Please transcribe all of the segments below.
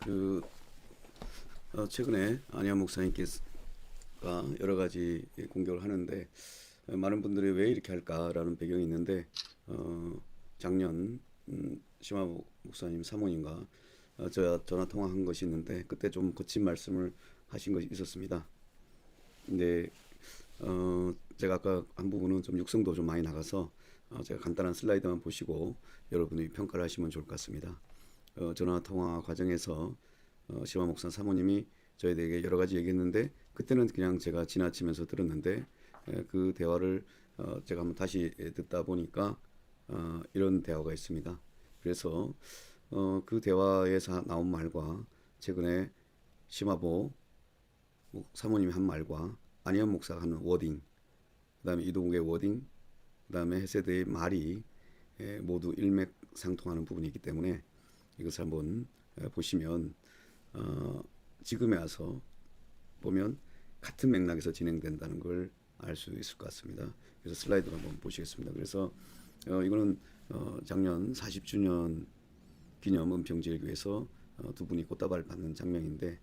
그 최근에 안희환 목사님께서 여러 가지 공격을 하는데 많은 분들이 왜 이렇게 할까라는 배경이 있는데 작년 심화 목사님 사모님과 저 전화 통화한 것이 있는데 그때 좀 거친 말씀을 하신 것이 있었습니다. 근데 제가 아까 한 부분은 좀 육성도 좀 많이 나가서 제가 간단한 슬라이드만 보시고 여러분이 평가를 하시면 좋을 것 같습니다. 전화 통화 과정에서 시마 목사 사모님이 저희에게 여러 가지 얘기했는데 그때는 그냥 제가 지나치면서 들었는데 그 대화를 제가 한번 다시 듣다 보니까 이런 대화가 있습니다. 그래서 그 대화에서 나온 말과 최근에 심화보 사모님이 한 말과 안희연 목사가 하는 워딩, 그다음에 이동욱의 워딩, 그다음에 헤세드의 말이 모두 일맥상통하는 부분이 있기 때문에 이것을 한번 보시면 지금에 와서 보면 같은 맥락에서 진행된다는 걸 알 수 있을 것 같습니다. 그래서 슬라이드를 한번 보시겠습니다. 그래서 이거는 작년 40주년 기념 은평제일교회에서 두 분이 꽃다발을 받는 장면인데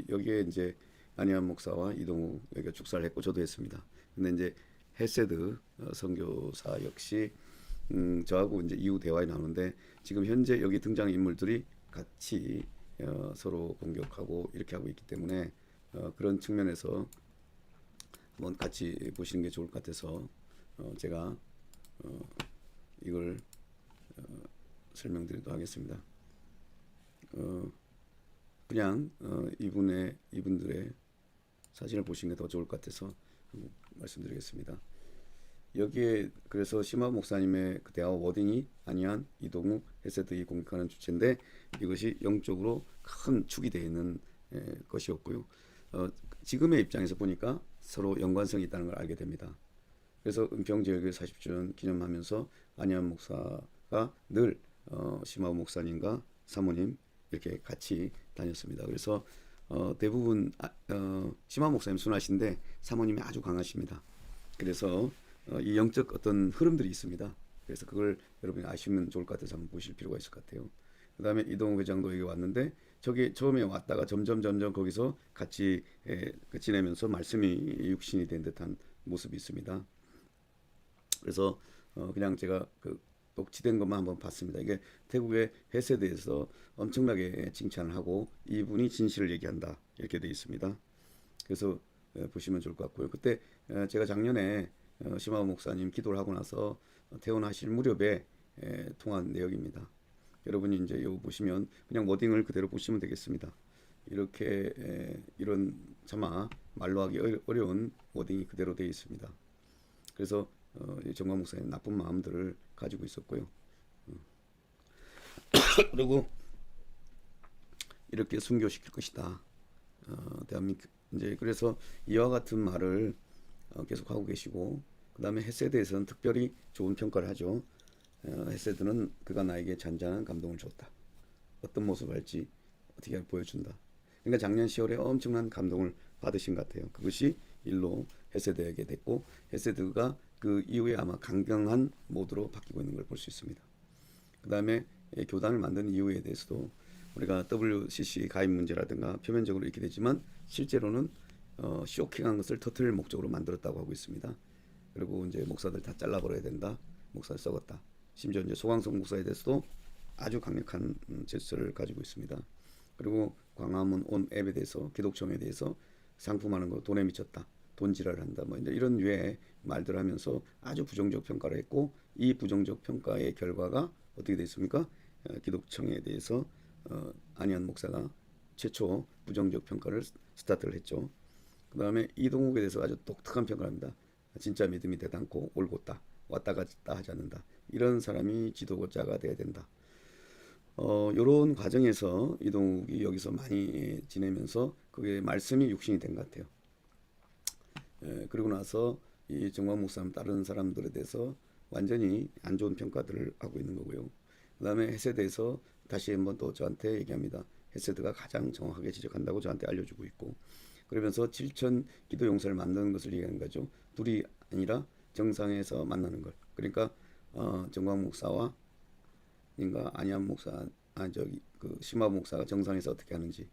여기에 이제 안희환 목사와 이동우 여기가 축사를 했고 저도 했습니다. 근데 이제 헤세드 선교사 역시 저하고 이제 이후 대화에 나오는데 지금 현재 여기 등장 인물들이 같이 서로 공격하고 이렇게 하고 있기 때문에 그런 측면에서 한번 같이 보시는 게 좋을 것 같아서 제가 이걸 설명드리도록 하겠습니다. 그냥 이분들의 사진을 보시는 게 더 좋을 것 같아서 말씀드리겠습니다. 여기에 그래서 심화 목사님의 그 대화 워딩이 안희환, 이동욱, 헤세드이 공격하는 주체인데 이것이 영적으로 큰 축이 되어 있는 것이었고요. 지금의 입장에서 보니까 서로 연관성이 있다는 걸 알게 됩니다. 그래서 은평제일교회 40주년 기념하면서 안희환 목사가 늘 심화 목사님과 사모님 이렇게 같이 다녔습니다. 그래서 대부분 심화 목사님 순하신데 사모님이 아주 강하십니다. 그래서 이 영적 어떤 흐름들이 있습니다. 그래서 그걸 여러분이 아시면 좋을 것 같아서 한번 보실 필요가 있을 것 같아요. 그 다음에 이동욱 회장도 여기 왔는데 저기 처음에 왔다가 점점 거기서 같이 지내면서 말씀이 육신이 된 듯한 모습이 있습니다. 그래서 그냥 제가 그 녹취된 것만 한번 봤습니다. 이게 태국의 헤세드에서 엄청나게 칭찬을 하고 이분이 진실을 얘기한다 이렇게 되어 있습니다. 그래서 보시면 좋을 것 같고요. 그때 제가 작년에 심화 목사님 기도를 하고 나서 퇴원하실 무렵에 통한 내용입니다. 여러분이 이제 이거 보시면 그냥 워딩을 그대로 보시면 되겠습니다. 이렇게 이런 차마 말로 하기 어려운 워딩이 그대로 되어 있습니다. 그래서 정광 목사님 나쁜 마음들을 가지고 있었고요. 그리고 이렇게 순교시킬 것이다. 대한민국 이제 그래서 이와 같은 말을 계속 하고 계시고 그 다음에 헤세드에서는 특별히 좋은 평가를 하죠. 헤세드는 그가 나에게 잔잔한 감동을 줬다. 어떤 모습을 할지 어떻게 보여준다. 그러니까 작년 10월에 엄청난 감동을 받으신 것 같아요. 그것이 일로 헤세드에게 됐고 헤세드가 그 이후에 아마 강경한 모드로 바뀌고 있는 걸 볼 수 있습니다. 그 다음에 교단을 만든 이유에 대해서도 우리가 WCC 가입 문제라든가 표면적으로 이렇게 되지만 실제로는 쇼킹한 것을 터트릴 목적으로 만들었다고 하고 있습니다. 그리고 이제 목사들 다 잘라버려야 된다. 목사를 썩었다. 심지어 이제 소강성 목사에 대해서도 아주 강력한 제스처를 가지고 있습니다. 그리고 광화문 온 앱에 대해서 기독청에 대해서 상품하는 거 돈에 미쳤다. 돈지랄을 한다. 뭐 이런 류의 말들을 하면서 아주 부정적 평가를 했고 이 부정적 평가의 결과가 어떻게 됐습니까? 기독청에 대해서 안희환 목사가 최초 부정적 평가를 스타트를 했죠. 그 다음에 이동욱에 대해서 아주 독특한 평가를 합니다. 진짜 믿음이 대단고 올곧다. 왔다 갔다 하지 않는다. 이런 사람이 지도자가 돼야 된다. 이런 과정에서 이동욱이 여기서 많이 지내면서 그게 말씀이 육신이 된 것 같아요. 그리고 나서 이 정광 목사님 다른 사람들에 대해서 완전히 안 좋은 평가들을 하고 있는 거고요. 그 다음에 헤세드에서 다시 한번 또 저한테 얘기합니다. 헤세드가 가장 정확하게 지적한다고 저한테 알려주고 있고 그러면서 7천 기도 용사를 만드는 것을 얘기하는 거죠. 둘이 아니라 정상에서 만나는 걸. 그러니까 정광 목사와 님과 안희환 목사 저기 그 심화 목사가 정상에서 어떻게 하는지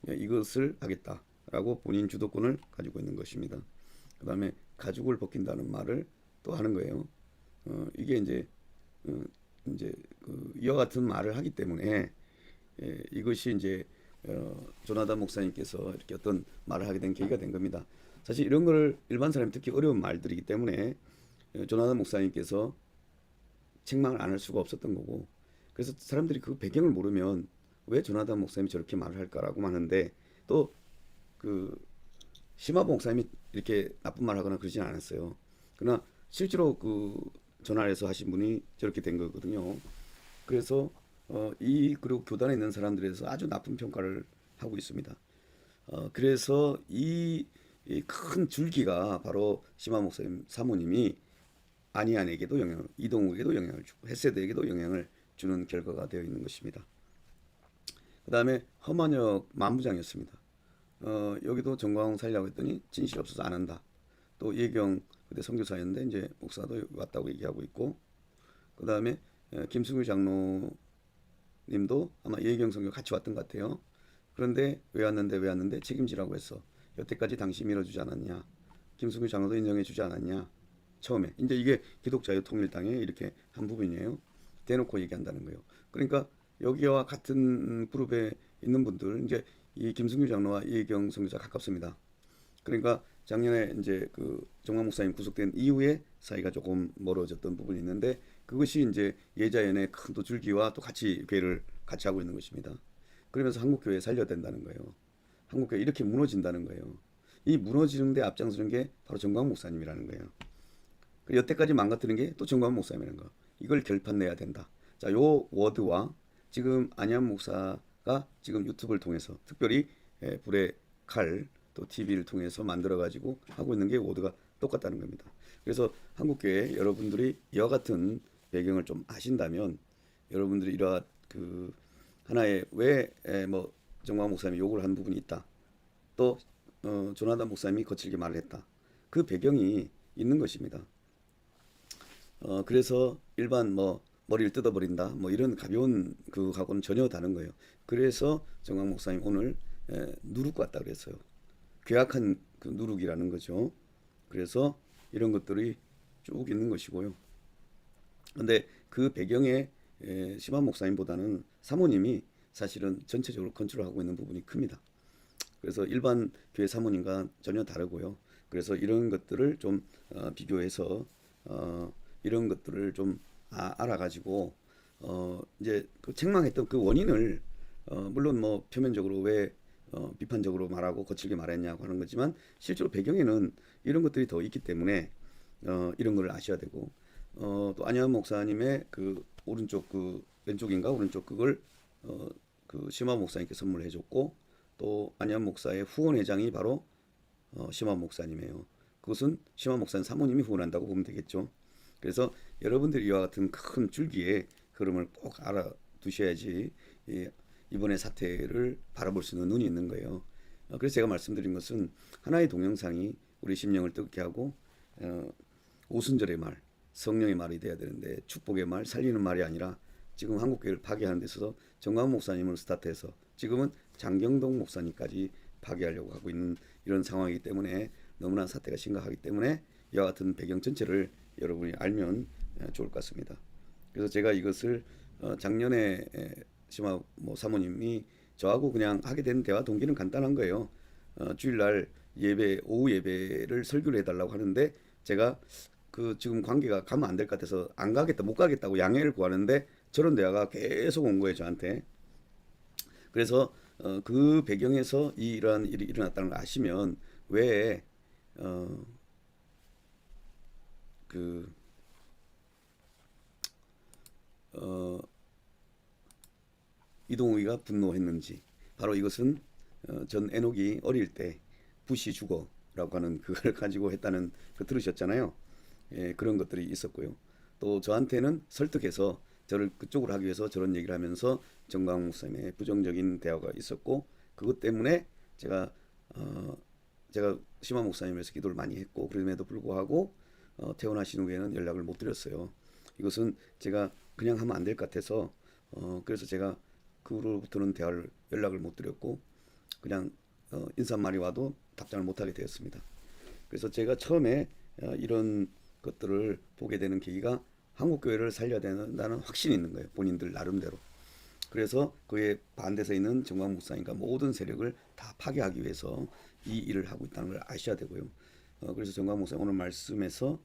이것을 하겠다라고 본인 주도권을 가지고 있는 것입니다. 그다음에 가죽을 벗긴다는 말을 또 하는 거예요. 이게 어, 이제 이와 같은 말을 하기 때문에 이것이 이제 조나단 목사님께서 이렇게 어떤 말을 하게 된 계기가 된 겁니다. 사실 이런 걸 일반 사람이 듣기 어려운 말들이기 때문에 조나단 목사님께서 책망을 안 할 수가 없었던 거고, 그래서 사람들이 그 배경을 모르면 왜 조나단 목사님이 저렇게 말을 할까라고 하는데, 또 그 심화보 목사님이 이렇게 나쁜 말 하거나 그러진 않았어요. 그러나 실제로 그 전화해서 하신 분이 저렇게 된 거거든요. 그래서 그리고 교단에 있는 사람들에 대해서 아주 나쁜 평가를 하고 있습니다. 그래서 이 큰 줄기가 바로 심화 목사님 사모님이 아니안에게도 영향을, 이동욱에게도 영향을 주고 헤세드에게도 영향을 주는 결과가 되어 있는 것입니다. 그 다음에 허만혁 만부장이었습니다. 여기도 정광훈 살려고 했더니 진실이 없어서 안 한다. 또 예경 그때 선교사였는데 이제 목사도 왔다고 얘기하고 있고, 그 다음에 김승규 장로님도 아마 예경 선교 같이 왔던 것 같아요. 그런데 왜 왔는데 책임지라고 했어. 여태까지 당신이 밀어주지 않았냐. 김승규 장로도 인정해주지 않았냐. 처음에 이제 이게 기독자유통일당에 이렇게 한 부분이에요. 대놓고 얘기한다는 거예요. 그러니까 여기와 같은 그룹에 있는 분들, 이제 이 김승규 장로와 이혜경 선교사 가깝습니다. 그러니까 작년에 이제 그 정광 목사님 구속된 이후에 사이가 조금 멀어졌던 부분이 있는데, 그것이 이제 예자연의 큰 또 줄기와 또 같이 교회를 같이 하고 있는 것입니다. 그러면서 한국교회 살려야 된다는 거예요. 한국교회 이렇게 무너진다는 거예요. 이 무너지는 데 앞장서는 게 바로 정광 목사님이라는 거예요. 여태까지 망가뜨린 게 또 정광 목사님이라는 거. 이걸 결판 내야 된다. 자, 요 워드와 지금 안현 목사가 지금 유튜브를 통해서 특별히 불의 칼 또 TV를 통해서 만들어 가지고 하고 있는 게 워드가 똑같다는 겁니다. 그래서 한국교회 여러분들이 이와 같은 배경을 좀 아신다면, 여러분들이 이러한 그 하나의 왜 뭐 정광 목사님이 욕을 한 부분이 있다. 또 조나단 목사님이 거칠게 말을 했다. 그 배경이 있는 것입니다. 그래서 일반 뭐 머리를 뜯어버린다 뭐 이런 가벼운 그하고는 전혀 다른 거예요. 그래서 정광 목사님 오늘 누룩 같다 그랬어요. 괴악한 그 누룩이라는 거죠. 그래서 이런 것들이 쭉 있는 것이고요. 근데 그 배경에 심한 목사님보다는 사모님이 사실은 전체적으로 컨트롤하고 있는 부분이 큽니다. 그래서 일반 교회 사모님과 전혀 다르고요. 그래서 이런 것들을 좀 비교해서 이런 것들을 좀 알아가지고 이제 그 책망했던 그 원인을 물론 뭐 표면적으로 왜 비판적으로 말하고 거칠게 말했냐고 하는 거지만, 실제로 배경에는 이런 것들이 더 있기 때문에 이런 걸 아셔야 되고, 또 안현 목사님의 그 오른쪽 그 왼쪽인가 오른쪽 그걸 그 심화 목사님께 선물해 줬고, 또 안현 목사의 후원 회장이 바로 심화 목사님이에요. 그것은 심화 목사님 사모님이 후원한다고 보면 되겠죠. 그래서 여러분들이 이와 같은 큰 줄기의 흐름을 꼭 알아두셔야지 이번의 사태를 바라볼 수 있는 눈이 있는 거예요. 그래서 제가 말씀드린 것은 하나의 동영상이 우리 심령을 뜨겁게 하고 오순절의 말, 성령의 말이 돼야 되는데 축복의 말, 살리는 말이 아니라 지금 한국교회를 파괴하는 데 있어서 정광 목사님을 스타트해서 지금은 장경동 목사님까지 파괴하려고 하고 있는 이런 상황이기 때문에 너무나 사태가 심각하기 때문에 이와 같은 배경 전체를 여러분이 알면 좋을 것 같습니다. 그래서 제가 이것을 작년에 심화 뭐 사모님이 저하고 그냥 하게 된 대화 동기는 간단한 거예요. 주일날 예배 오후 예배를 설교를 해달라고 하는데 제가 그 지금 관계가 가면 안 될 것 같아서 안 가겠다 못 가겠다고 양해를 구하는데 저런 대화가 계속 온 거예요 저한테. 그래서 그 배경에서 이러한 일이 일어났다는 걸 아시면 왜 이동욱이가 분노했는지, 바로 이것은 전 에녹이 어릴 때 붓이 죽어라고 하는 그걸 가지고 했다는 그 들으셨잖아요. 예, 그런 것들이 있었고요. 또 저한테는 설득해서 저를 그쪽으로 하기 위해서 저런 얘기를 하면서 정광 목사님의 부정적인 대화가 있었고, 그것 때문에 제가 심화 목사님을 위해서 기도를 많이 했고, 그럼에도 불구하고 퇴원하신 후에는 연락을 못 드렸어요. 이것은 제가 그냥 하면 안 될 것 같아서 그래서 제가 그 후로부터는 연락을 못 드렸고 그냥 인사말이 와도 답장을 못하게 되었습니다. 그래서 제가 처음에 이런 것들을 보게 되는 계기가 한국교회를 살려야 된다는 확신이 있는 거예요. 본인들 나름대로. 그래서 그에 반대서 있는 정광 목사님과 모든 세력을 다 파괴하기 위해서 이 일을 하고 있다는 걸 아셔야 되고요. 그래서 정광 목사님 오늘 말씀에서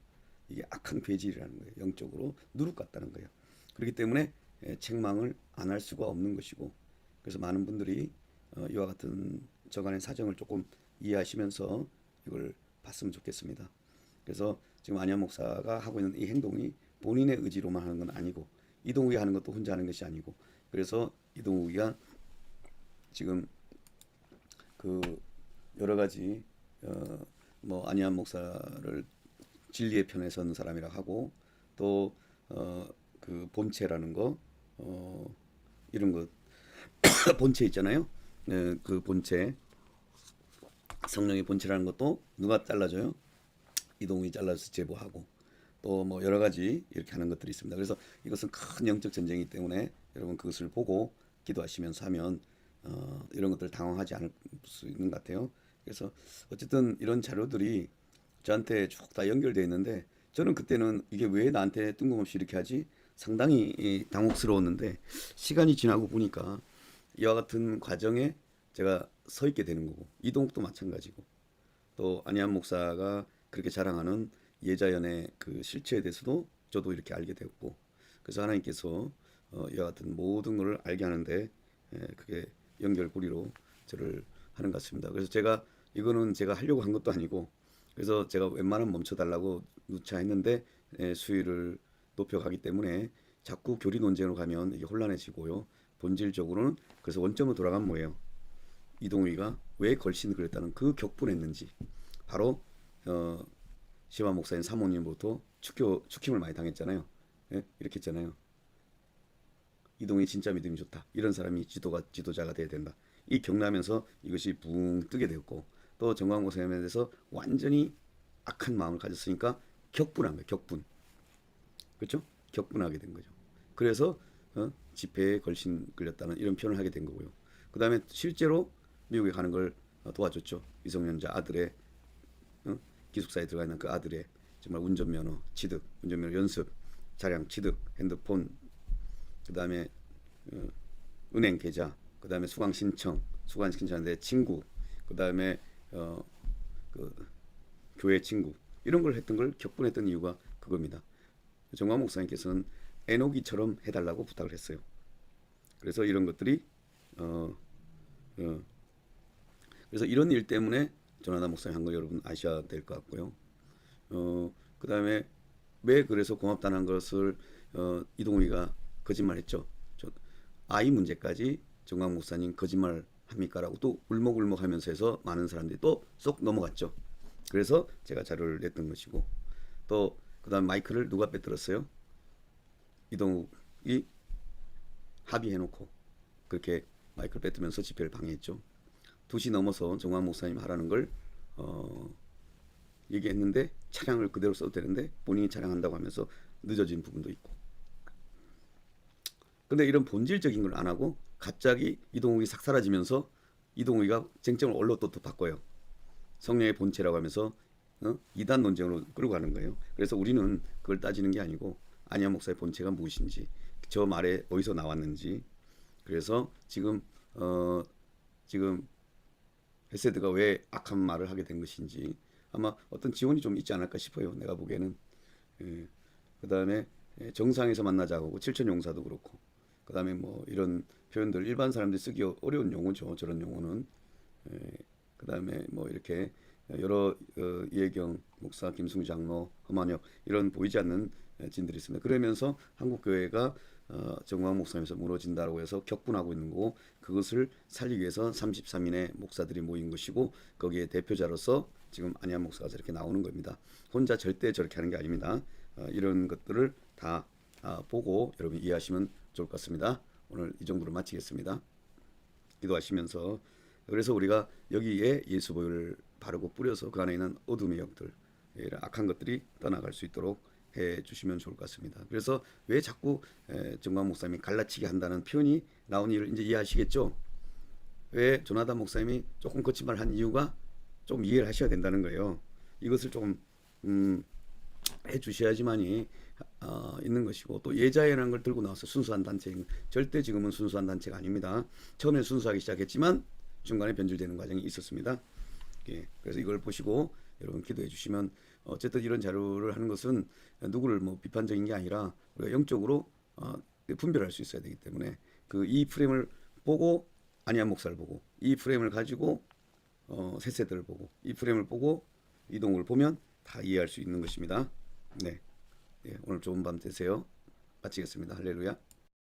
이게 악한 괴질이라는 거예요. 영적으로 누룩 같다는 거예요. 그렇기 때문에 책망을 안 할 수가 없는 것이고 그래서 많은 분들이 이와 같은 저간의 사정을 조금 이해하시면서 이걸 봤으면 좋겠습니다. 그래서 지금 안현 목사가 하고 있는 이 행동이 본인의 의지로만 하는 건 아니고 이동욱이 하는 것도 혼자 하는 것이 아니고 그래서 이동욱이가 지금 그 여러 가지 뭐 안현 목사를 진리의 편에 선 사람이라 하고 또 그 본체라는 거 이런 거 본체 있잖아요. 그 본체 성령의 본체라는 것도 누가 잘라줘요? 이동욱이 잘라서 제보하고 또 뭐 여러 가지 이렇게 하는 것들이 있습니다. 그래서 이것은 큰 영적 전쟁이기 때문에 여러분 그것을 보고 기도하시면서 하면 이런 것들 당황하지 않을 수 있는 것 같아요. 그래서 어쨌든 이런 자료들이 저한테 쭉 다 연결되어 있는데 저는 그때는 이게 왜 나한테 뜬금없이 이렇게 하지? 상당히 당혹스러웠는데 시간이 지나고 보니까 이와 같은 과정에 제가 서 있게 되는 거고 이동욱도 마찬가지고 또 안희한 목사가 그렇게 자랑하는 예자연의 그 실체에 대해서도 저도 이렇게 알게 되었고 그래서 하나님께서 이와 같은 모든 것을 알게 하는데 그게 연결고리로 저를 하는 것 같습니다. 그래서 제가 이거는 제가 하려고 한 것도 아니고 그래서 제가 웬만하면 멈춰달라고 누차 했는데 수위를 높여가기 때문에 자꾸 교리 논쟁으로 가면 이게 혼란해지고요. 본질적으로는 그래서 원점으로 돌아가면 뭐예요? 이동욱이가 왜 걸신을 그렸다는 그 격분했는지 바로 시바 목사님 사모님부터 축힘을 많이 당했잖아요. 예? 이렇게 했잖아요. 이동욱이 진짜 믿음이 좋다. 이런 사람이 지도자가 돼야 된다. 이 경나면서 이것이 붕 뜨게 되었고 또 정광 목사님에 대해서 완전히 악한 마음을 가졌으니까 격분한 거예요. 격분. 그렇죠? 격분하게 된 거죠. 그래서 집회에 걸신 끌렸다는 이런 표현을 하게 된 거고요. 그 다음에 실제로 미국에 가는 걸 도와줬죠. 미성년자 아들의 기숙사에 들어가 있는 그 아들의 정말 운전면허 취득, 운전면허 연습, 차량 취득, 핸드폰, 그 다음에 은행 계좌, 그 다음에 수강 신청하는데 친구, 그 다음에 그 교회 친구 이런 걸 했던 걸 격분했던 이유가 그겁니다. 정광 목사님께서는 에녹이처럼 해달라고 부탁을 했어요. 그래서 이런 것들이 그래서 이런 일 때문에 조나단 목사님 한 거 여러분 아셔야 될 것 같고요. 그 다음에 왜 그래서 고맙다는 것을 이동욱이가 거짓말했죠. 아이 문제까지 정광 목사님 거짓말 합니까라고 또 울먹울먹하면서 해서 많은 사람들이 또 쏙 넘어갔죠. 그래서 제가 자료를 냈던 것이고 또 그다음 마이크를 누가 빼들었어요? 이동욱이 합의해놓고 그렇게 마이크를 뺏으면서 집회를 방해했죠. 2시 넘어서 정광 목사님 하라는 걸 얘기했는데 차량을 그대로 써도 되는데 본인이 차량한다고 하면서 늦어진 부분도 있고 근데 이런 본질적인 걸 안 하고 갑자기 이동욱이 싹 사라지면서 이동욱이가 쟁점을 얼로 또 바꿔요. 성령의 본체라고 하면서 이단 논쟁으로 끌고 가는 거예요. 그래서 우리는 그걸 따지는 게 아니고 안희한 목사의 본체가 무엇인지 저 말에 어디서 나왔는지 그래서 지금 헤세드가 왜 악한 말을 하게 된 것인지 아마 어떤 지원이 좀 있지 않을까 싶어요. 내가 보기에는. 그 다음에 정상에서 만나자고 하고 7천 용사도 그렇고 그 다음에 뭐 이런 표현들 일반 사람들이 쓰기 어려운 용어죠. 저런 용어는. 그 다음에 뭐 이렇게 여러 이혜경 목사, 김승주 장로, 허만혁 이런 보이지 않는 진들이 있습니다. 그러면서 한국교회가 정광 목사님에서 무너진다고 해서 격분하고 있는 거고 그것을 살리기 위해서 33인의 목사들이 모인 것이고 거기에 대표자로서 지금 안희한 목사가 저렇게 나오는 겁니다. 혼자 절대 저렇게 하는 게 아닙니다. 이런 것들을 다 보고 여러분 이해하시면 좋을 것 같습니다. 오늘 이 정도로 마치겠습니다. 기도하시면서 그래서 우리가 여기에 예수 보혈을 바르고 뿌려서 그 안에 있는 어둠의 영들 악한 것들이 떠나갈 수 있도록 해 주시면 좋을 것 같습니다. 그래서 왜 자꾸 정광 목사님이 갈라치게 한다는 표현이 나온 이유를 이제 이해하시겠죠? 왜 조나단 목사님이 조금 거친 말 한 이유가 좀 이해를 하셔야 된다는 거예요. 이것을 조금 해주셔야지만이 있는 것이고, 또 예자회라는 걸 들고 나와서 순수한 단체, 절대 지금은 순수한 단체가 아닙니다. 처음에 순수하기 시작했지만 중간에 변질되는 과정이 있었습니다. 예, 그래서 이걸 보시고 여러분 기도해 주시면, 어쨌든 이런 자료를 하는 것은 누구를 뭐 비판적인 게 아니라 우리가 영적으로 분별할 수 있어야 되기 때문에, 그 이 프레임을 보고 안희한 목사를 보고, 이 프레임을 가지고 새 세대를 보고, 이 프레임을 보고 이동을 보면 다 이해할 수 있는 것입니다. 네, 예, 오늘 좋은 밤 되세요. 마치겠습니다. 할렐루야.